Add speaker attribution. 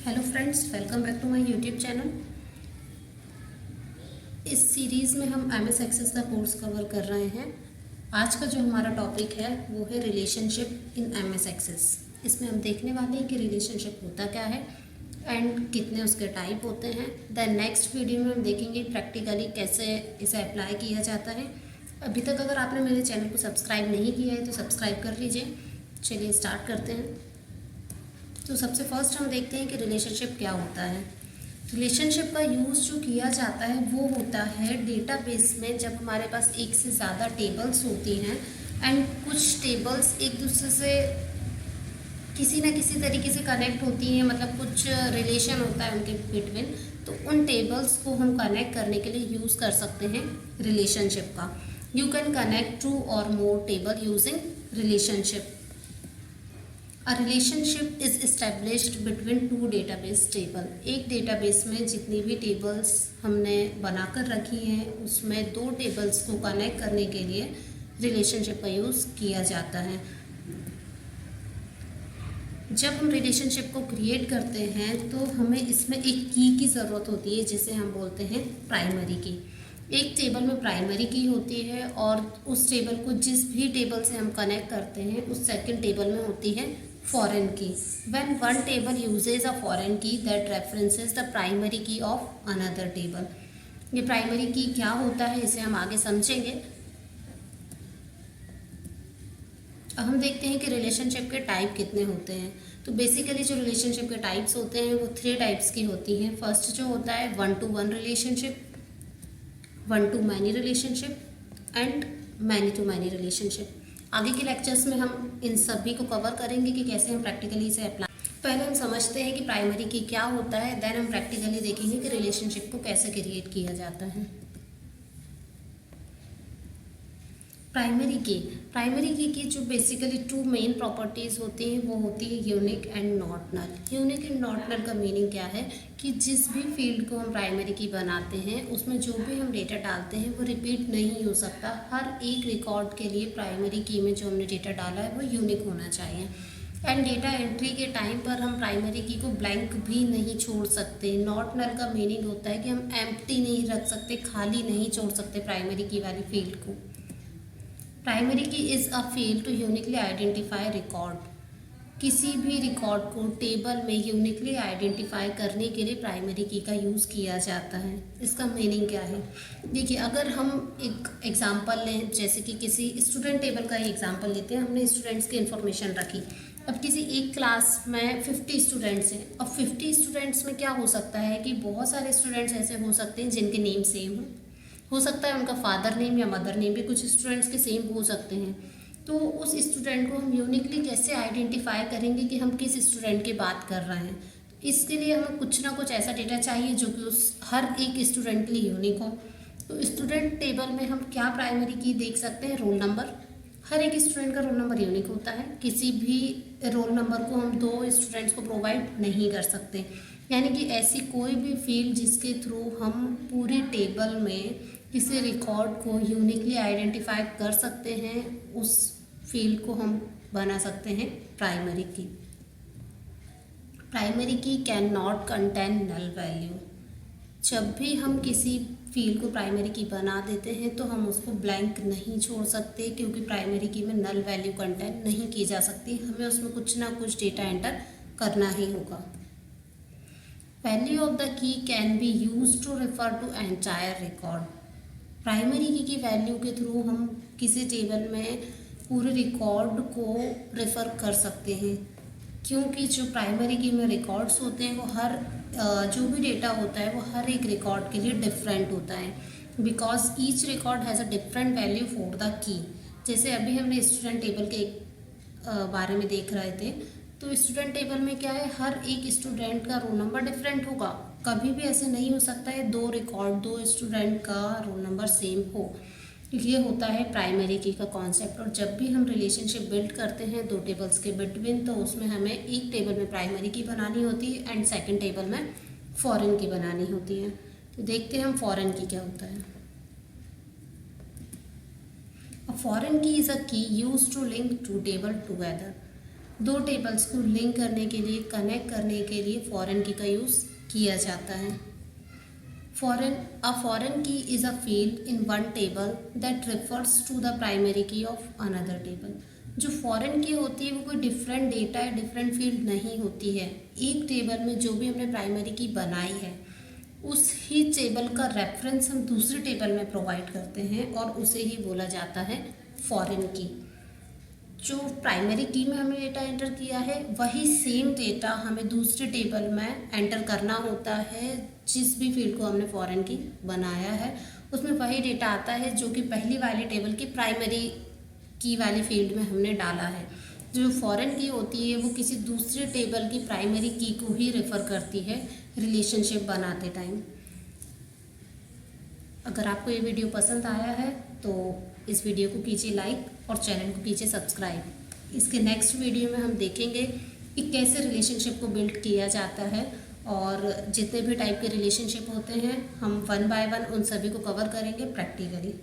Speaker 1: Hello friends, welcome back to my YouTube channel. इस series में हम एमएस एक्सेस का कोर्स कवर कर रहे हैं। आज का जो हमारा टॉपिक है वो है रिलेशनशिप इन एमएस एक्सेस। इसमें हम देखने वाले हैं कि रिलेशनशिप होता क्या है एंड कितने उसके टाइप होते हैं। देन नेक्स्ट वीडियो में हम देखेंगे प्रैक्टिकली कैसे इसे अप्लाई किया जाता है। अभी तक अगर आपने मेरे चैनल को सब्सक्राइब नहीं किया है तो सब्सक्राइब कर लीजिए। चलिए स्टार्ट करते हैं। तो सबसे फर्स्ट हम देखते हैं कि रिलेशनशिप क्या होता है। रिलेशनशिप का यूज़ जो किया जाता है वो होता है डेटाबेस में, जब हमारे पास एक से ज़्यादा टेबल्स होती हैं एंड कुछ टेबल्स एक दूसरे से किसी न किसी तरीके से कनेक्ट होती हैं, मतलब कुछ रिलेशन होता है उनके बिटवीन, तो उन टेबल्स को हम कनेक्ट करने के लिए यूज़ कर सकते हैं रिलेशनशिप का। You can connect 2 or more table using relationship. A relationship is established between two database table। एक डेटाबेस में जितनी भी टेबल्स हमने बनाकर रखी हैं उसमें दो टेबल्स को कनेक्ट करने के लिए रिलेशनशिप का यूज़ किया जाता है। जब हम रिलेशनशिप को क्रिएट करते हैं तो हमें इसमें एक की ज़रूरत होती है जिसे हम बोलते हैं प्राइमरी की। एक टेबल में प्राइमरी की होती है और उस टेबल को जिस भी टेबल से हम कनेक्ट करते हैं उस सेकंड टेबल में होती है foreign key। When one table uses a foreign key that references the primary key of another table। ये प्राइमरी की क्या होता है इसे हम आगे समझेंगे। अब हम देखते हैं कि रिलेशनशिप के टाइप कितने होते हैं। तो बेसिकली जो रिलेशनशिप के टाइप्स होते हैं वो 3 टाइप्स की होती हैं। फर्स्ट जो होता है 1-to-1 relationship, 1-to-many relationship and many to many relationship. आगे के लेक्चर्स में हम इन सभी को कवर करेंगे कि कैसे हम प्रैक्टिकली इसे अप्लाई। पहले हम समझते हैं कि प्राइमरी की क्या होता है, देन हम प्रैक्टिकली देखेंगे कि रिलेशनशिप को कैसे क्रिएट किया जाता है। प्राइमरी की जो बेसिकली 2 मेन प्रॉपर्टीज़ होती हैं वो होती है unique and not null. Unique and not null का मीनिंग क्या है कि जिस भी फील्ड को हम प्राइमरी की बनाते हैं उसमें जो भी हम डेटा डालते हैं वो रिपीट नहीं हो सकता। हर एक रिकॉर्ड के लिए प्राइमरी की में जो हमने डेटा डाला है वो यूनिक होना चाहिए। एंड डेटा एंट्री के टाइम पर हम प्राइमरी की को ब्लैंक भी नहीं छोड़ सकते। नॉट नल का मीनिंग होता है कि हम एम्प्टी नहीं रख सकते, खाली नहीं छोड़ सकते प्राइमरी की वाली फील्ड को। Primary key is a field to uniquely identify record. किसी भी रिकॉर्ड को टेबल में यूनिकली आइडेंटिफाई करने के लिए प्राइमरी की का यूज़ किया जाता है। इसका मीनिंग क्या है, देखिए अगर हम एक एग्जांपल लें, जैसे कि किसी स्टूडेंट टेबल का ही एग्जांपल लेते हैं। हमने स्टूडेंट्स की इन्फॉर्मेशन रखी। अब किसी एक क्लास में 50 स्टूडेंट्स हैं। अब 50 स्टूडेंट्स में क्या हो सकता है कि बहुत सारे स्टूडेंट्स ऐसे हो सकते हैं जिनके नेम सेम हो सकता है उनका फादर नेम या मदर नेम भी कुछ स्टूडेंट्स के सेम हो सकते हैं। तो उस स्टूडेंट को हम यूनिकली कैसे आइडेंटिफाई करेंगे कि हम किस स्टूडेंट की बात कर रहे हैं। इसके लिए हमें कुछ ना कुछ ऐसा डेटा चाहिए जो कि उस हर एक स्टूडेंट के लिए यूनिक हो। तो स्टूडेंट टेबल में हम क्या प्राइमरी की देख सकते हैं, रोल नंबर। हर एक स्टूडेंट का रोल नंबर यूनिक होता है। किसी भी रोल नंबर को हम 2 स्टूडेंट्स को प्रोवाइड नहीं कर सकते। यानी कि ऐसी कोई भी फील्ड जिसके थ्रू हम पूरी टेबल में किसी रिकॉर्ड को यूनिकली आइडेंटिफाई कर सकते हैं उस फील्ड को हम बना सकते हैं primary key. Primary key can not contain null value. जब भी हम किसी फील्ड को प्राइमरी की बना देते हैं तो हम उसको ब्लैंक नहीं छोड़ सकते, क्योंकि प्राइमरी की में नल वैल्यू कंटेन नहीं की जा सकती। हमें उसमें कुछ ना कुछ डेटा एंटर करना ही होगा। Value of the key can be use to refer to entire record. Primary key value के थ्रू हम किसी टेबल में पूरे रिकॉर्ड को रेफ़र कर सकते हैं, क्योंकि जो प्राइमरी की में रिकॉर्ड्स होते हैं वो हर जो भी डेटा होता है वो हर एक रिकॉर्ड के लिए डिफरेंट होता है। Because each record has a different value for the key. जैसे अभी हमने स्टूडेंट टेबल के बारे में देख रहे थे, तो स्टूडेंट टेबल में क्या है, हर एक स्टूडेंट का रोल नंबर डिफरेंट होगा। कभी भी ऐसे नहीं हो सकता है 2 स्टूडेंट का रोल नंबर सेम हो। ये होता है प्राइमरी की का कॉन्सेप्ट। और जब भी हम रिलेशनशिप बिल्ड करते हैं 2 टेबल्स के बिटवीन, तो उसमें हमें एक टेबल में प्राइमरी की बनानी होती है एंड सेकंड टेबल में फॉरेन की बनानी होती है। तो देखते हैं हम फॉरेन की क्या होता है। A foreign key is a key used to link 2 tables together। दो टेबल्स को लिंक करने के लिए, कनेक्ट करने के लिए फॉरेन की का यूज़ किया जाता है। Foreign key is a field in one table that refers to the primary key of another table. जो फॉरेन की होती है वो कोई डिफरेंट डेटा या डिफरेंट फील्ड नहीं होती है। एक टेबल में जो भी हमने प्राइमरी की बनाई है उस ही टेबल का रेफरेंस हम दूसरे टेबल में प्रोवाइड करते हैं और उसे ही बोला जाता है फॉरेन की। जो प्राइमरी की में हमने डेटा एंटर किया है वही सेम डेटा हमें दूसरे टेबल में एंटर करना होता है। जिस भी फील्ड को हमने फॉरेन की बनाया है उसमें वही डेटा आता है जो कि पहली वाली टेबल की प्राइमरी की वाली फील्ड में हमने डाला है। जो फॉरेन की होती है वो किसी दूसरे टेबल की प्राइमरी की को ही रेफ़र करती है रिलेशनशिप बनाते टाइम। अगर आपको ये वीडियो पसंद आया है तो इस वीडियो को कीजिए लाइक और चैनल को कीजिए सब्सक्राइब। इसके नेक्स्ट वीडियो में हम देखेंगे कि कैसे रिलेशनशिप को बिल्ड किया जाता है और जितने भी टाइप के रिलेशनशिप होते हैं हम वन बाय वन उन सभी को कवर करेंगे प्रैक्टिकली।